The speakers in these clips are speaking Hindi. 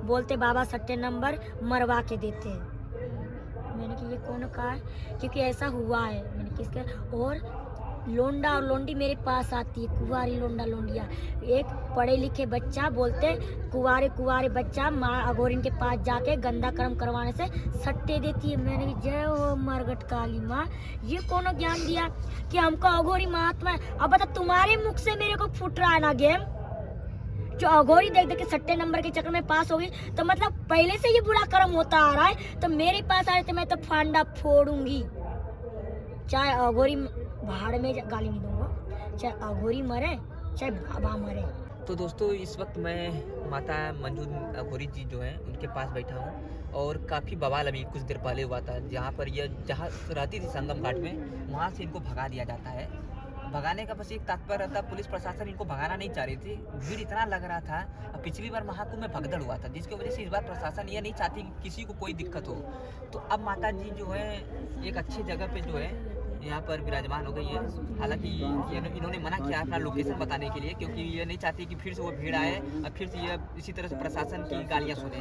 बोलते बाबा सट्टे नंबर मरवा के देते हैं। मैंने कि ये कौन कहा है, क्योंकि ऐसा हुआ है। मैंने किसका, और लोंडा और लोंडी मेरे पास आती है, कुंवारी लोंडा लोंडिया। एक पढ़े लिखे बच्चा बोलते कुंवारे कुंवारे बच्चा माँ अघोरिन के पास जाके गंदा कर्म करवाने से सट्टे देती है। मैंने कि जय हो मरगट काली माँ, ये कौन ज्ञान दिया कि हमको अघोरी महात्मा है। अब बता, तुम्हारे मुख से मेरे को फुट रहा है ना गेम, जो अघोरी देख देख के सट्टे नंबर के चक्कर में पास हो गई, तो मतलब पहले से ये बुरा कर्म होता आ रहा है। तो मेरे पास आ रहे थे, मैं तो फांडा फोड़ूंगी, चाहे अघोरी भाड़ में गाली नहीं दूंगा, चाहे अघोरी मरे चाहे बाबा मरे। तो दोस्तों इस वक्त मैं माता मंजू अघोरी जी जो हैं उनके पास बैठा हूँ, और काफ़ी बवाल अभी कुछ देर पहले हुआ था, जहाँ पर यह जहाँ रहती थी संगम घाट में, वहाँ से इनको भगा दिया जाता है। भगाने का बस एक तात्पर्य रहता, पुलिस प्रशासन इनको भगाना नहीं चाह रही थी, भीड़ इतना लग रहा था। अब पिछली बार महाकुंभ में भगदड़ हुआ था, जिसकी वजह से इस बार प्रशासन ये नहीं चाहती कि किसी को कोई दिक्कत हो। तो अब माता जी जो है एक अच्छी जगह पे जो है यहाँ पर विराजमान हो गई है। हालांकि इन्होंने मना किया अपना लोकेशन बताने के लिए, क्योंकि ये नहीं चाहती कि फिर से वो भीड़ आए और फिर से ये इसी तरह से प्रशासन की गालियाँ सुने।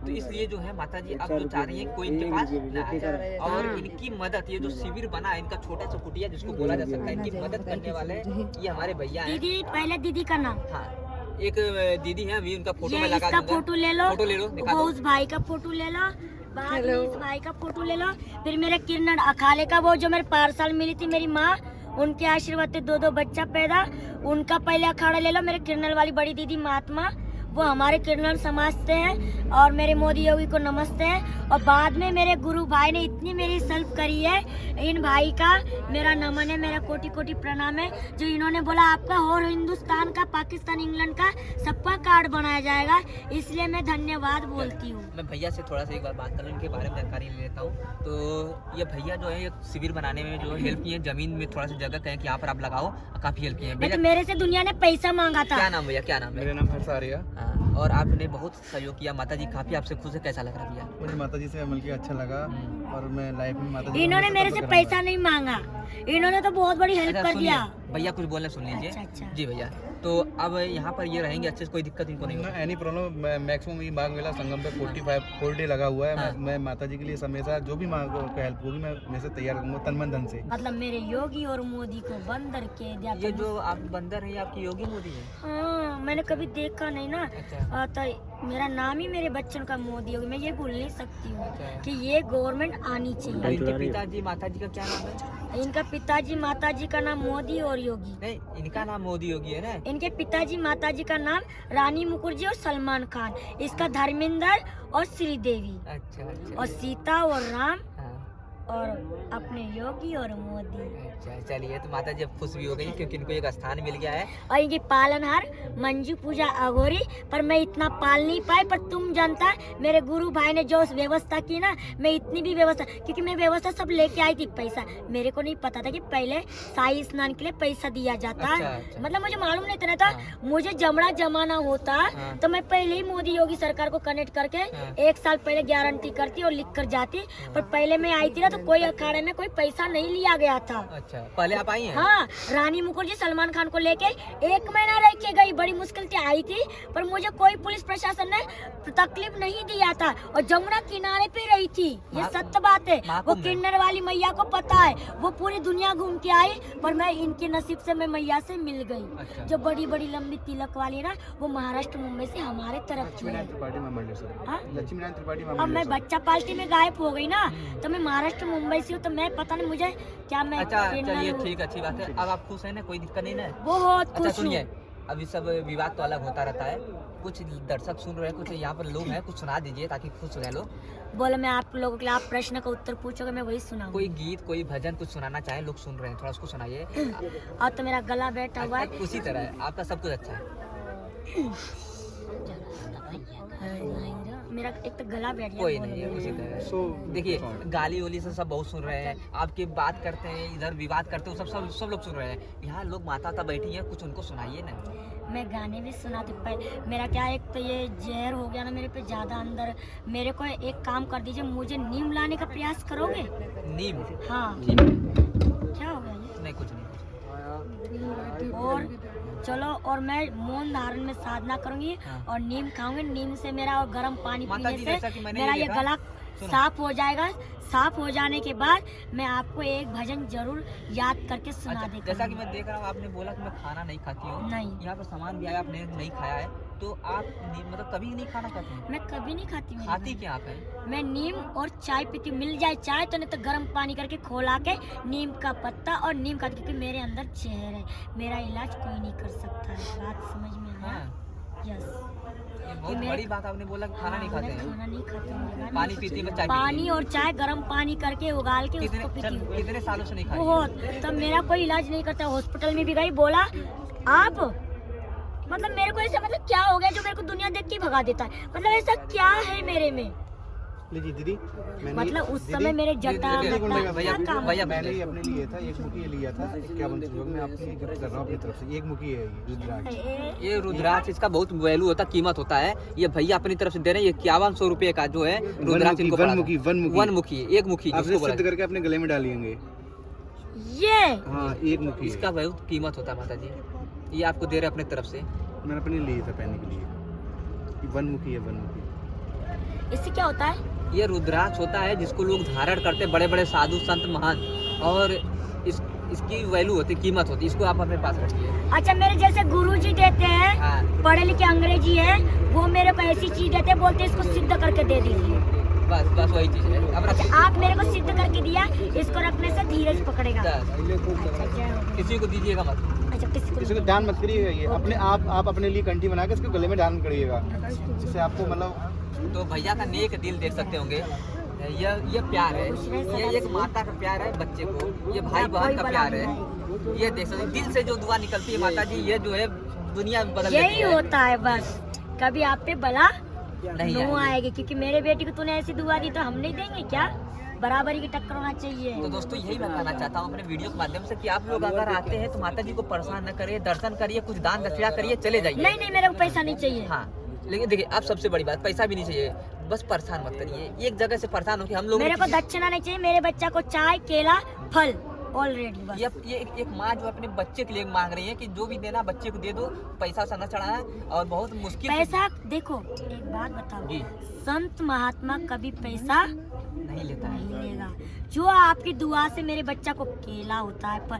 तो इसलिए जो है माता जी अब जो चाह रही है कोई इनके पास ना आए, और इनकी मदद, ये जो शिविर बना है इनका छोटा सा कुटिया जिसको बोला जा सकता है, इनकी मदद करने वाले ये हमारे भैया हैं। दीदी, पहले दीदी का नाम। हाँ, एक दीदी है, अभी उनका फोटो में लगा दूंगा। फोटो ले लो, फोटो ले लो, दिखा वो दो। उस भाई का फोटो ले लो, बाद में इस भाई का फोटो ले लो, फिर मेरे किरण अखाड़े का वो जो मेरे पार्सल मिली थी मेरी माँ, उनके आशीर्वाद से 2 बच्चा पैदा, उनका पहले अखाड़ा ले लो। मेरे किरण वाली बड़ी दीदी महात्मा, वो हमारे किरण समाज से हैं, और मेरे मोदी योगी को नमस्ते है। और बाद में मेरे गुरु भाई ने इतनी मेरी हेल्प करी है, इन भाई का मेरा नमन है, मेरा कोटि कोटि प्रणाम है। जो इन्होंने बोला आपका और हिंदुस्तान का, पाकिस्तान, इंग्लैंड का सबका कार्ड बनाया जाएगा, इसलिए मैं धन्यवाद बोलती हूँ। मैं भैया से थोड़ा सा एक बार बात करूँ, इनके बारे में जानकारी ले लेता हूँ। तो ये भैया जो है एक शिविर बनाने में जो हेल्प की है, जमीन में थोड़ा सा जगह कहें कि यहाँ पर आप लगाओ, काफी हेल्प की है। तो मेरे से दुनिया ने पैसा मांगा था। क्या नाम भैया, क्या नाम है? मेरा नाम हर्ष आर्या। और आपने बहुत सहयोग किया, माता जी काफी आपसे खुश है, कैसा लग रहा भैया? मुझे माता जी से मिलकर अच्छा लगा, और मैं लाइफ में माता जी इन्होंने मेरे से पैसा नहीं मांगा, इन्होंने तो बहुत बड़ी हेल्प कर दिया। भैया कुछ बोलना सुन लीजिए। अच्छा। जी भैया, तो अब यहाँ पर ये रहेंगे अच्छे से, कोई दिक्कत इनको नहीं होगी? Any problem. मैक्सिमम ये मांग मेला संगम पे 4 डे लगा हुआ है। हाँ। मैं माता जी के लिए हमेशा जो भी मांग हेल्प होगी मैं मेरे से तैयार करूँगा, तन मन धन से। मतलब मेरे योगी और मोदी को बंदर के दिया। ये जो आप बंदर है, आपकी योगी मोदी है? हाँ, मैंने कभी देखा नहीं ना। अच्छा। तो मेरा नाम ही मेरे बच्चों का मोदी योगी, मैं ये भूल नहीं सकती हूँ अच्छा। कि ये गवर्नमेंट आनी तो चाहिए। इनके पिताजी माता जी का क्या नाम है? इनका पिताजी माता जी का नाम मोदी और योगी। नहीं, इनका नाम मोदी योगी है ना? इनके पिताजी माता जी का नाम रानी मुखर्जी और सलमान खान, इसका धर्मेंद्र और श्रीदेवी, अच्छा अच्छा। और सीता और राम, हाँ। और अपने योगी और मोदी। अच्छा, चलिए, तो माता जी अब खुश भी हो गई क्योंकि इनको एक स्थान मिल गया है। और इनकी पालनहार मंजू पूजा अघोरी, पर मैं इतना पाल नहीं पाई, पर तुम जानता है मेरे गुरु भाई ने जो व्यवस्था की ना, मैं इतनी भी व्यवस्था, क्योंकि मैं व्यवस्था सब लेके आई थी। पैसा मेरे को नहीं पता था कि पहले शाही स्नान के लिए पैसा दिया जाता है। अच्छा। मतलब मुझे मालूम नहीं था। हाँ। मुझे जमड़ा जमाना होता हाँ। तो मैं पहले ही मोदी योगी सरकार को कनेक्ट करके हाँ। 1 साल पहले गारंटी करती और लिख कर जाती। पर पहले मैं आई थी ना, तो कोई अखाड़े में कोई पैसा नहीं लिया गया था। अच्छा, पहले आप आई हैं? हाँ, रानी मुखर्जी सलमान खान को लेके 1 महीना रह के गई, बड़ी मुश्किल से आई थी, पर मुझे कोई पुलिस प्रशासन ने तकलीफ नहीं दिया था, और जमुना किनारे पे रही थी। ये सत्य बात है, वो किन्नर वाली मैया को पता है, वो पूरी दुनिया घूम के आई, पर मैं इनके नसीब से मैं मैया से मिल गई। अच्छा। जो बड़ी बड़ी लंबी तिलक वाली ना, वो महाराष्ट्र मुंबई से हमारे तरफ की है। Lakshminarayan Tripathi memorial sir. हाँ? लक्ष्मीनारायण त्रिपाठी अब मेमोरियल मैं सर। बच्चा पार्टी में गायब हो गई ना, तो मैं महाराष्ट्र मुंबई से हूँ, तो मैं पता नहीं मुझे क्या मैं अच्छा, किन्नर चलिए हूँ। ठीक, अच्छी बात है। अब आप खुश हैं ना, कोई दिक्कत नहीं ना? बहुत अच्छा खुश सुनिए, हूँ। अभी सब विवाद तो अलग होता रहता है, कुछ दर्शक सुन रहे हैं, कुछ यहाँ पर लोग हैं, कुछ सुना दीजिए ताकि खुश रहे लोग। बोले मैं आप लोगों के लिए, आप प्रश्न का उत्तर पूछोगे, मैं वही सुनाऊंगी। कोई गीत, कोई भजन कुछ सुनाना चाहे, लोग सुन रहे हैं, थोड़ा उसको सुनाइए। और तो मेरा गला बैठा हुआ है। उसी तरह है, आपका सब कुछ अच्छा है। मेरा एक तो गला बैठ गया। कोई नहीं है, उसी तरह। देखिए, गाली वाली से सब बहुत सुन रहे हैं, आपकी बात करते हैं, इधर विवाद करते हो, सब लोग सुन रहे हैं। यहाँ लोग माता बैठी हैं, कुछ उनको सुनाइए ना। मैं गाने भी सुनाती, पर मेरा क्या, एक तो ये जहर हो गया ना मेरे पे ज्यादा अंदर। मेरे को एक काम कर दीजिए, मुझे नीम लाने का प्रयास करोगे? नीम? हाँ। ठीक है। क्या हो गया ये? नहीं, कुछ नहीं। और चलो, और मैं मौन धारण में साधना करूंगी हाँ। और नीम खाऊंगी। नीम से मेरा और गर्म पानी माता पीने जी, से जैसा कि मैंने मेरा ये ये देखा- गला सुनो। साफ हो जाएगा। साफ हो जाने के बाद मैं आपको एक भजन जरूर याद करके सुना अच्छा, दे जैसा कि मैं देख रहा हूँ, आपने बोला कि मैं खाना नहीं खाती हूँ। नहीं। यहाँ पर सामान भी आया, आपने नहीं खाया है, तो आप मतलब कभी नहीं खाना खाते हैं? मैं कभी नहीं खाती मेरी खाती बहन। क्या आप हैं? मैं नीम और चाय पीती हूँ। मिल जाए चाय तो, नहीं तो गर्म पानी करके खोला के नीम का पत्ता और नीम का, क्योंकि मेरे अंदर जहर है। मेरा इलाज कोई नहीं कर सकता है। बात समझ में आया? हाँ, यस। ये बहुत मेरे- बड़ी बात आपने बोला कि खाना नहीं खाते मैं हैं। खाना नहीं खाती हूँ मेरी बहन। पानी पीती है, मैं चाय पानी पीती और चाय गर्म पानी करके उगाल के हूँ। उसको पीती हूँ। कितने सालों से नहीं खाई? बहुत। तब मेरा कोई इलाज नहीं करता। हॉस्पिटल में भी गई, बोला आप मतलब मेरे को ऐसा, मतलब क्या हो गया जो मेरे को दुनिया देख के भगा देता है, मतलब ऐसा क्या है मेरे में। लीजिए दीदी, मतलब उस समय मेरे जटा दीदी, मटा भैया, क्या काम भैया, मैंने ये अपने लिए था, एक मुखी ये लिया था 51 सहयोग में, आपके लिए गिफ्ट कर रहा हूँ अपनी तरफ से। एक मुखी है ये रुद्राक्ष। ये रुद्राक्ष, इसका बहुत वैल्यू होता, कीमत होता है। ये भैया अपनी तरफ से दे रहे हैं। ये 5100 रुपए का जो है रुद्राक्ष इनको पड़ा था। वन मुखी, एक मुखी आप जिसको बोला सिद्ध करके अपने गले में डालिएंगे। ये हाँ, एक मुखी इसका है। बहुत कीमत होता है माता जी। ये आपको दे रहे हैं अपनी तरफ से। मैंने अपने लिए था पहनने के लिए। ये वन मुखी है, वन मुखी। इससे क्या होता है? ये रुद्राक्ष होता है जिसको लोग धारण करते हैं, बड़े बड़े साधु संत महान, और इसकी वैल्यू होती, कीमत होती। इसको आप अपने पास रखिए। अच्छा, मेरे जैसे गुरुजी देते हैं, हाँ, पढ़े लिखे अंग्रेजी है, वो मेरे को ऐसी चीज देते हैं, बोलते हैं इसको सिद्ध करके दे दीजिए। बस बस वही चीज है। अब रखिए। अच्छा, आप मेरे को सिद्ध करके दिया, इसको रखने से धीरज पकड़ेगा। बस, अच्छा, जय हो गया। किसी को दीजिएगा मत। अच्छा, किसी किसी को दान मत करिएगा। ये अपने आप अपने लिए कंठी बना के इसको गले में दान करिएगा। जिससे आपको मतलब तो भैया का नेक दिल देख सकते होंगे। ये प्यार है, ये एक माता का प्यार है बच्चे को, ये भाई बहन का प्यार है। ये देख सकते, दिल से जो दुआ निकलती है माता जी, ये जो है दुनिया बदल देती यही है। होता है बस। कभी आप पे बला नहीं नो आएगी। आएगी, क्योंकि मेरे बेटी को तूने ऐसी दुआ दी तो हम नहीं देंगे क्या? बराबरी की टक्कर होना चाहिए। तो दोस्तों, यही मैं कहना चाहता हूँ अपने वीडियो के माध्यम से कि आप लोग अगर आते हैं तो माता जी को परेशान न करिए, दर्शन करिए, कुछ दान दक्षिणा करिए, चले जाइए। नहीं नहीं, मेरे को पैसा नहीं चाहिए। हाँ, लेकिन देखिए, आप सबसे बड़ी बात, पैसा भी नहीं चाहिए, बस परेशान मत करिए। एक जगह से परेशान होकर हम लोग मेरे को दक्षिणा नहीं चाहिए। मेरे बच्चा को चाय, केला, फल ऑलरेडी बस। ये एक माँ जो अपने बच्चे के लिए मांग रही है कि जो भी देना बच्चे को दे दो, पैसा सा न चढ़ाना, और बहुत मुश्किल से- पैसा देखो, एक बात बताओ, जी, संत महात्मा कभी पैसा नहीं लेता है। नहीं लेगा। जो आपकी दुआ से मेरे बच्चा को केला होता है, पर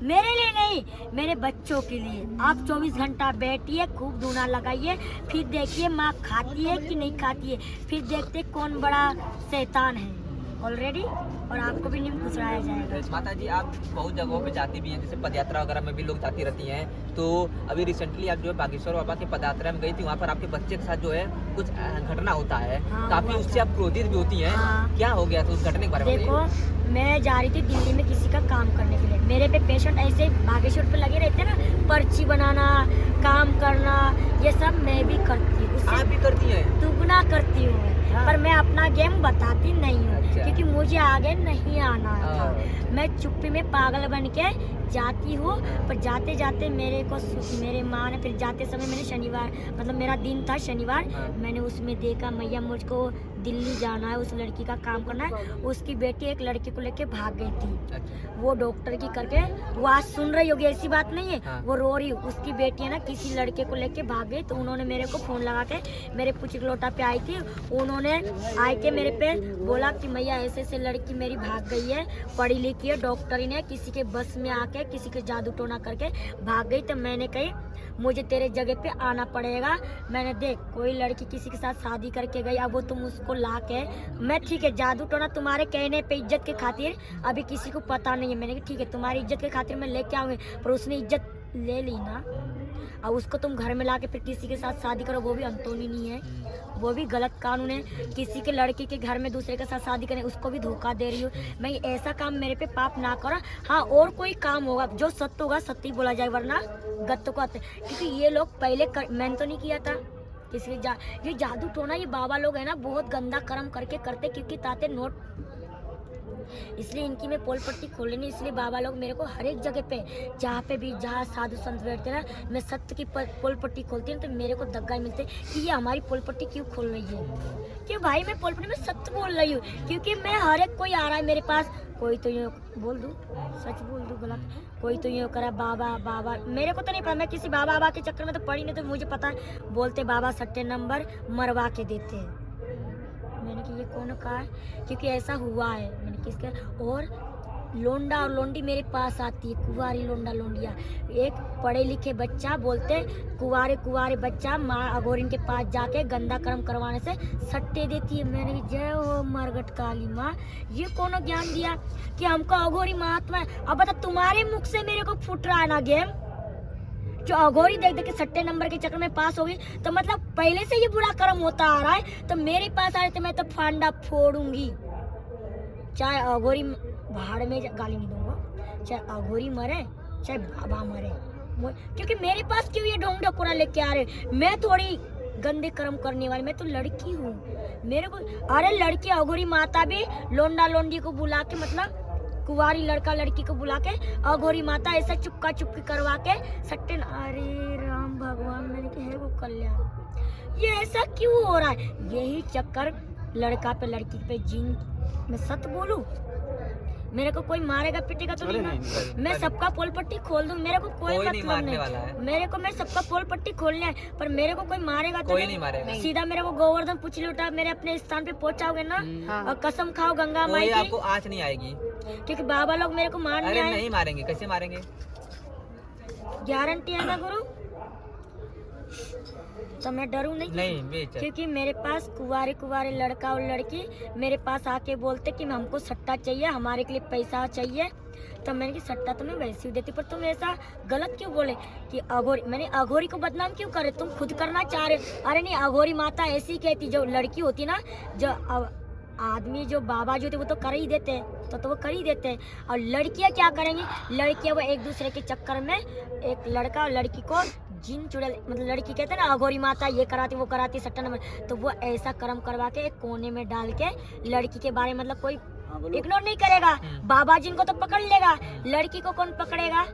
मेरे लिए नहीं, मेरे बच्चों के लिए। आप 24 घंटा बैठिए, खूब धूना लगाइए, फिर देखिए माँ खाती है कि नहीं खाती है, फिर देखते कौन बड़ा शैतान है ऑलरेडी, और आपको भी नींद घुसराया जाएगा। माता जी, आप बहुत जगहों पे जाती भी हैं, जैसे पदयात्रा वगैरह में भी लोग जाती रहती हैं। तो अभी रिसेंटली आप जो है बागेश्वर बाबा की पदयात्रा में गई थी, वहाँ पर आपके बच्चे के साथ जो है कुछ घटना होता है, हाँ, काफी हुआ उससे था। आप क्रोधित भी होती हैं। हाँ। क्या हो गया था उस घटने के बारे में देखो, बताइए। मैं जा रही थी दिल्ली में किसी का काम करने के लिए। मेरे पे पेशेंट ऐसे बागेश्वर पे लगे रहते हैं ना, पर्ची बनाना, काम करना, ये सब मैं भी करती हूँ। आप भी करती हैं? दुगना करती हूँ, हाँ। पर मैं अपना गेम बताती नहीं हूँ, अच्छा। क्योंकि मुझे आगे नहीं आना था। हाँ। मैं चुप्पी में पागल बन के जाती हूँ, पर जाते जाते मेरे को मेरे माँ ने, फिर जाते समय मैंने शनिवार, मतलब मेरा दिन था शनिवार, हाँ। मैंने उसमें देखा मैया मुझको दिल्ली जाना है, उस लड़की का काम करना है। उसकी बेटी एक लड़की को लेके भाग गई थी, अच्छा, वो डॉक्टर की करके, वो आज सुन रही होगी, ऐसी बात नहीं है। हाँ। वो रो रही, उसकी बेटी है ना, किसी लड़के को लेके भाग गई। तो उन्होंने मेरे को फोन लगा के मेरे पूछी लोटा पे आई थी। उन्होंने आए के मेरे पे बोला कि मैया ऐसे ऐसे लड़की मेरी भाग गई है, पढ़ी लिखी है, डॉक्टरी ने, किसी के बस में आके किसी के जादू टोना करके भाग गई। तो मैंने कही मुझे तेरे जगह पे आना पड़ेगा। मैंने देख, कोई लड़की किसी के साथ शादी करके गई, अब वो तुम उसको ला के, मैं ठीक है जादू टोना तुम्हारे कहने पे इज्जत के खातिर, अभी किसी को पता नहीं है, मैंने कहा ठीक है तुम्हारी इज्जत के खातिर मैं लेके आऊंगी, पर उसने इज्जत ले ली ना, और उसको तुम घर में ला के फिर किसी के साथ शादी करो, वो भी अंतोनी नहीं है, वो भी गलत कानून है। किसी के लड़के के घर में दूसरे के साथ शादी करें, उसको भी धोखा दे रही हूँ मैं। ऐसा काम मेरे पे पाप ना करो। हाँ, और कोई काम होगा जो सत्य होगा सत्य ही बोला जाए, वरना गत्त को आते, क्योंकि ये लोग पहले मैंने तो नहीं किया था किसी ये जादू टोना, ये बाबा लोग है ना, बहुत गंदा कर्म करके करते, क्योंकि ताते नोट इसलिए इनकी मैं पोल पट्टी खोल लेनी, इसलिए बाबा लोग मेरे को हर एक जगह पे जहाँ पे भी जहाँ साधु संत बैठते ना, मैं सत्य की पोल पट्टी खोलती हूँ तो मेरे को धक्का मिलते कि ये हमारी पोल पट्टी क्यों खोल रही है। क्यों भाई, मैं पोल पट्टी में सत्य बोल रही हूँ, क्योंकि मैं हर एक कोई आ रहा है मेरे पास, कोई तो यूँ बोल दूँ, सच बोल दूँ गलत, कोई तो यूँ करा बाबा बाबा, मेरे को तो नहीं पता, मैं किसी बाबा बाबा के चक्कर में तो पड़ी नहीं, तो मुझे पता है बोलते बाबा सट्टे नंबर मरवा के देते हैं। मैंने कि ये कौन कहा है, क्योंकि ऐसा हुआ है। मैंने किसके, और लोंडा और लोंडी मेरे पास आती है, कुंवारी लोंडा लोंडिया, एक पढ़े लिखे बच्चा बोलते कुंवारे कुंवारे बच्चा माँ अघोरिन के पास जाके गंदा कर्म करवाने से सट्टे देती है। मैंने कहा जय हो मरगट काली माँ, ये कौन ज्ञान दिया कि हमको अघोरी महात्मा है। अब बता, तुम्हारे मुख से मेरे को फूट रहा है ना गेम, जो अघोरी देख देख के सट्टे नंबर के चक्कर में पास हो गई, तो मतलब पहले से ये बुरा कर्म होता आ रहा है, तो मेरे पास आ रहे थे, मैं तो फांडा फोड़ूंगी, चाहे अघोरी भाड़ में गाली नहीं दूंगा, चाहे अघोरी मरे चाहे बाबा मरे, क्योंकि मेरे पास क्यों ये ढोंग ढकोरा लेके आ रहे। मैं थोड़ी गंदे कर्म करने वाली, मैं तो लड़की हूँ, मेरे को अरे लड़की अघोरी माता भी लोंडा लोंडी को बुला के, मतलब कुंवारी लड़का लड़की को बुला के अघोरी माता ऐसा चुपका चुपकी करवा के सट्टे, अरे राम भगवान, मैंने कहा है वो कल्याण, ये ऐसा क्यों हो रहा है। यही चक्कर लड़का पे लड़की पे जिन, मैं सच बोलूं, मेरे को कोई मारेगा पीटेगा तो नहीं, मैं सबका पोल पट्टी खोल दूं, मेरे को कोई मतलब नहीं, मेरे को मैं सबका पोल पट्टी खोलना है, पर मेरे को कोई मारेगा तो नहीं मारेगा। सीधा मेरे को गोवर्धन पुछली उठा मेरे अपने स्थान पे पहुंचाओगे ना, और कसम खाओ गंगा माई की, आपको आँच नहीं आएगी, क्योंकि बाबा लोग मेरे को मारने आए। नहीं मारेंगे, कैसे मारेंगे, गारंटी है ना गुरु, तो मैं डरूं नहीं, क्योंकि मेरे पास कुंवारे कुंवारे लड़का और लड़की मेरे पास आके बोलते कि हमको सट्टा चाहिए, हमारे के लिए पैसा चाहिए, तो मैंने कि सट्टा तो मैं वैसे ही देती, पर तुम ऐसा गलत क्यों बोले कि अघोरी, मैंने अघोरी को बदनाम क्यों करे, तुम खुद करना चाह रहे। अरे नहीं, अघोरी माता ऐसी कहती, जो लड़की होती ना, जो आदमी जो बाबा जो थे वो तो कर ही देते हैं, तो वो कर ही देते हैं, और लड़कियां क्या करेंगी, लड़कियां वो एक दूसरे के चक्कर में, एक लड़का और लड़की को जिन चुड़ैल, मतलब लड़की कहते हैं ना अघोरी माता ये कराती वो कराती सट्टा नंबर, तो वो ऐसा कर्म करवा के एक कोने में डाल के लड़की के बारे में, मतलब कोई इग्नोर नहीं करेगा, बाबा जिनको तो पकड़ लेगा, लड़की को कौन पकड़ेगा।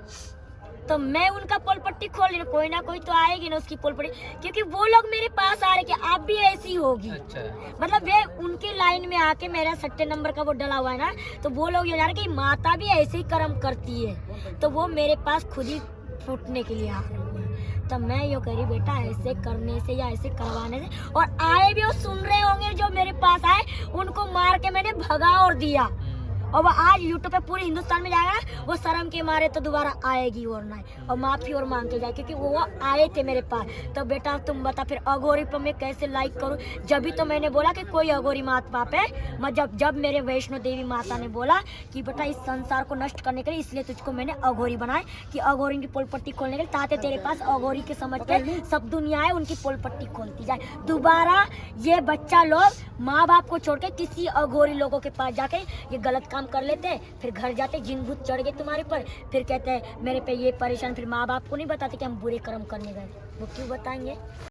तो मैं उनका पोल पट्टी खोल लेना, कोई ना कोई तो आएगी ना उसकी पोल पट्टी, क्योंकि वो लोग मेरे पास आ रहे कि आप भी ऐसी होगी। अच्छा। मतलब वे उनके लाइन में आके मेरा सट्टे नंबर का वो डला हुआ है ना, तो वो लोग ये जान रहे कि माता भी ऐसे ही कर्म करती है, तो वो मेरे पास खुद ही फूटने के लिए आ रही है। तो मैं यो कह रही बेटा, ऐसे करने से या ऐसे करवाने से, और आए भी वो सुन रहे होंगे जो मेरे पास आए, उनको मार के मैंने भगा और दिया, और वो आज यूट्यूब पे पूरे हिंदुस्तान में जाएगा ना, वो शर्म के मारे तो दोबारा आएगी और ना, और माफी और मांग के जाए, क्योंकि वो आए थे मेरे पास। तो बेटा तुम बता फिर अघोरी पर मैं कैसे लाइक करूं, जब भी तो मैंने बोला कि कोई अघोरी माता पे, जब मेरे वैष्णो देवी माता ने बोला कि बेटा इस संसार को नष्ट करने के लिए, इसलिए तुझको मैंने अघोरी बनाए कि अघोरी की पोल पट्टी खोलने के लिए, ताकि तेरे पास अघोरी के समझ के सब दुनिया है उनकी पोल पट्टी खोलती जाए। दोबारा ये बच्चा लोग माँ बाप को छोड़ के किसी अघोरी लोगों के पास जाके ये गलत काम कर लेते हैं, फिर घर जाते जिन भूत चढ़ गए तुम्हारे पर, फिर कहते हैं मेरे पे ये परेशान, फिर माँ बाप को नहीं बताते कि हम बुरे कर्म करने गए, वो क्यों बताएंगे।